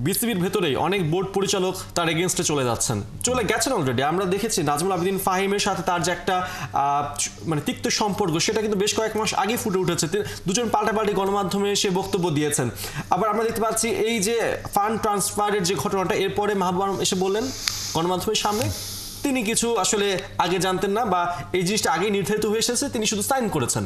বিসিবির ভেতরেই অনেক বোর্ড পরিচালক তার এগেইনস্টে চলে গেছেন অলরেডি। আমরা দেখেছি নাজমুল আবেদীন ফাহিমের সাথে তার যে একটা মানে তিক্ত সম্পর্ক, সেটা কিন্তু বেশ কয়েক মাস আগে ফুটে উঠেছে। দুজন পাল্টাপাল্টি গণমাধ্যমে সে বক্তব্য দিয়েছেন। আবার আমরা দেখতে পাচ্ছি এই যে ফান্ড ট্রান্সফারের যে ঘটনাটা, এরপরে মাহবুব আলম এসে বললেন গণমাধ্যমের সামনে তিনি কিছু আসলে আগে জানতেন না, বা এই জিনিসটা আগে নির্ধারিত হয়ে এসেছে, তিনি শুধু সাইন করেছেন।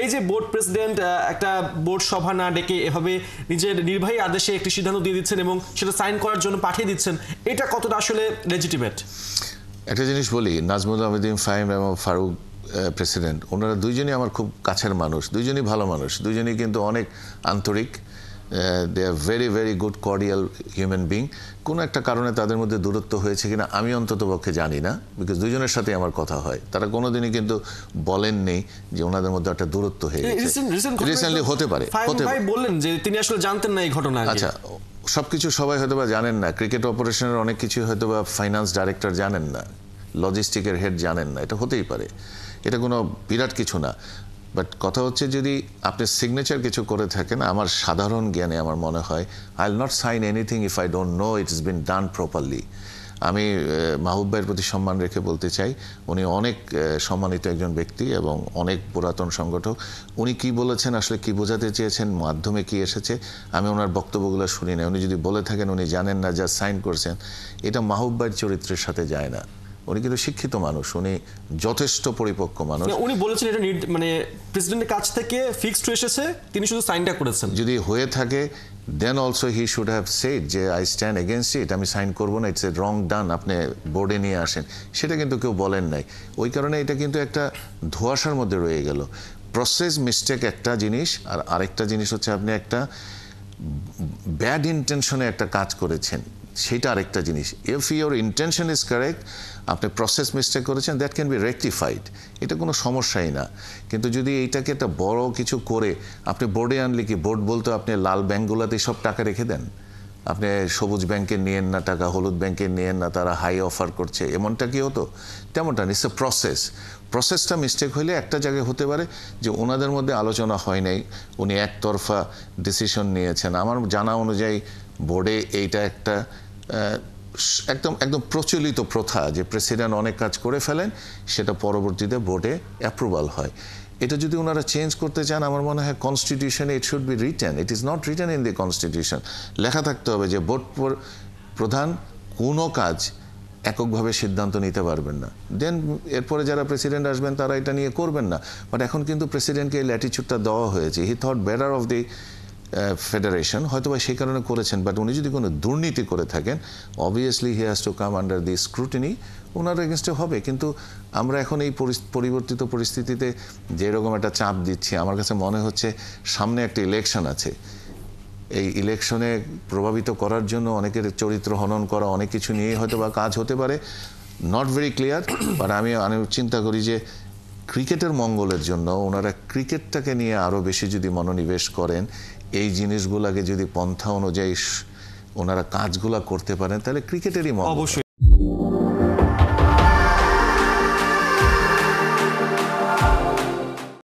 এই যে বোর্ড প্রেসিডেন্ট একটা বোর্ড সভা না ডেকে এভাবে নিজের নির্বাহী আদেশে একটি সিদ্ধান্ত দিয়ে দিচ্ছেন এবং সেটা সাইন করার জন্য পাঠিয়ে দিচ্ছেন, এটা কতটা আসলে লেজিটিমেট? একটা জিনিস বলি, নাজমুল আবেদীন ফাহিম এবং ফারুক প্রেসিডেন্ট, ওনারা দুইজনই আমার খুব কাছের মানুষ, দুইজনই ভালো মানুষ, দুইজনই কিন্তু অনেক আন্তরিক। They are very very good cordial human being. কোনো একটা কারণে তাদের মধ্যে দূরত্ব হয়েছে কিনা আমি অন্তত পক্ষে জানি না, বিকজ দুজনের সাথে আমার কথা হয়। তারা কোনোদিনই কিন্তু বলেননি যে ওনাদের মধ্যে একটা দূরত্ব হয়ে গেছে। রিসেন্টলি হতে পারে, বললেন যে তিনি আসলে জানতেন না এই ঘটনা। আচ্ছা, সবকিছু সবাই হয়তো বা জানেন না, ক্রিকেট অপারেশনের অনেক কিছু হয়তো বা ফাইন্যান্স ডাইরেক্টর জানেন না, লজিস্টিকের হেড জানেন না, এটা হতেই পারে, এটা কোনো বিরাট কিছু না। বাট কথা হচ্ছে, যদি আপনি সিগনেচার কিছু করে থাকেন, আমার সাধারণ জ্ঞানে আমার মনে হয় I will not sign anything if I don't know it's been done properly. আমি মাহবুব ভাইয়ের প্রতি সম্মান রেখে বলতে চাই, উনি অনেক সম্মানিত একজন ব্যক্তি এবং অনেক পুরাতন সংগঠক। উনি কি বলেছেন, আসলে কি বোঝাতে চেয়েছেন, মাধ্যমে কি এসেছে, আমি ওনার বক্তব্যগুলো শুনি না। উনি যদি বলে থাকেন উনি জানেন না, যা সাইন করছেন, এটা মাহবুব ভাইয়ের চরিত্রের সাথে যায় না। উনি কিন্তু শিক্ষিত মানুষ, উনি যথেষ্ট পরিপক্ক মানুষ। উনি বলেছেন এটা মানে প্রেসিডেন্টের কাছ থেকে ফিক্সড হয়ে এসেছে, তিনি শুধু সাইনটা করেছেন। যদি হয়ে থাকে then also he should have said যে আই স্ট্যান্ড এগেইনস্ট ইট, আমি সাইন করবো না, ইটস এ রং ডান, আপনি বোর্ডে নিয়ে আসেন। সেটা কিন্তু কেউ বলেন নাই। ওই কারণে এটা কিন্তু একটা ধোঁয়াশার মধ্যে রয়ে গেল। প্রসেস মিস্টেক একটা জিনিস, আর আরেকটা জিনিস হচ্ছে আপনি একটা ব্যাড ইন্টেনশনে একটা কাজ করেছেন, সেটা আরেকটা জিনিস। If your intention is correct, আপনি প্রসেস মিস্টেক করেছেন, দ্যাট ক্যান বি রেকটিফাইড, এটা কোনো সমস্যাই না। কিন্তু যদি এইটাকে একটা বড় কিছু করে আপনি বোর্ডে আনলে, কি বোর্ড বলতে আপনি লাল ব্যাংকগুলোতে সব টাকা রেখে দেন, আপনি সবুজ ব্যাংকে নিয়েন না টাকা, হলুদ ব্যাংকে নিয়েন না, তারা হাই অফার করছে, এমনটা কি হতো? তেমনটা না, ইটস এ প্রসেস। প্রসেসটা মিস্টেক হইলে একটা জায়গায় হতে পারে যে ওনাদের মধ্যে আলোচনা হয় নাই, উনি একতরফা ডিসিশন নিয়েছেন। আমার জানা অনুযায়ী বোর্ডে এইটা একটা একদম একদম প্রচলিত প্রথা যে প্রেসিডেন্ট অনেক কাজ করে ফেলেন, সেটা পরবর্তীতে বোর্ডে অ্যাপ্রুভাল হয়। এটা যদি ওনারা চেঞ্জ করতে চান, আমার মনে হয় কনস্টিটিউশনে it should be written. It is not written in the constitution. লেখা থাকতে হবে যে বোর্ড প্রধান কোনো কাজ এককভাবে সিদ্ধান্ত নিতে পারবেন না। দেন এরপরে যারা প্রেসিডেন্ট আসবেন তারা এটা নিয়ে করবেন না। বাট এখন কিন্তু প্রেসিডেন্টকে এই ল্যাটিচিউডটা দেওয়া হয়েছে। He thought better of the federation, হয়তো বা সেই কারণে করেছেন। বাট উনি যদি কোনো দুর্নীতি করে থাকেন, obviously he has to come under the scrutiny, ওনার এগেনস্টে হবে। কিন্তু আমরা এখন এই পরিবর্তিত পরিস্থিতিতে যেরকম একটা চাপ দিচ্ছি, আমার কাছে মনে হচ্ছে সামনে একটা ইলেকশন আছে। এই ইলেকশনে প্রভাবিত করার জন্য অনেকের চরিত্র হনন করা, অনেক কিছু নিয়ে হয়তো বা কাজ হতে পারে, নট ভেরি ক্লিয়ার। বাট আমি চিন্তা করি যে ক্রিকেটের মঙ্গলের জন্য ওনারা ক্রিকেটটাকে নিয়ে আরও বেশি যদি মনোনিবেশ করেন, এই জিনিসগুলোকে যদি পন্থা অনুযায়ী ওনারা কাজগুলা করতে পারেন, তাহলে ক্রিকেটেরই মঙ্গল।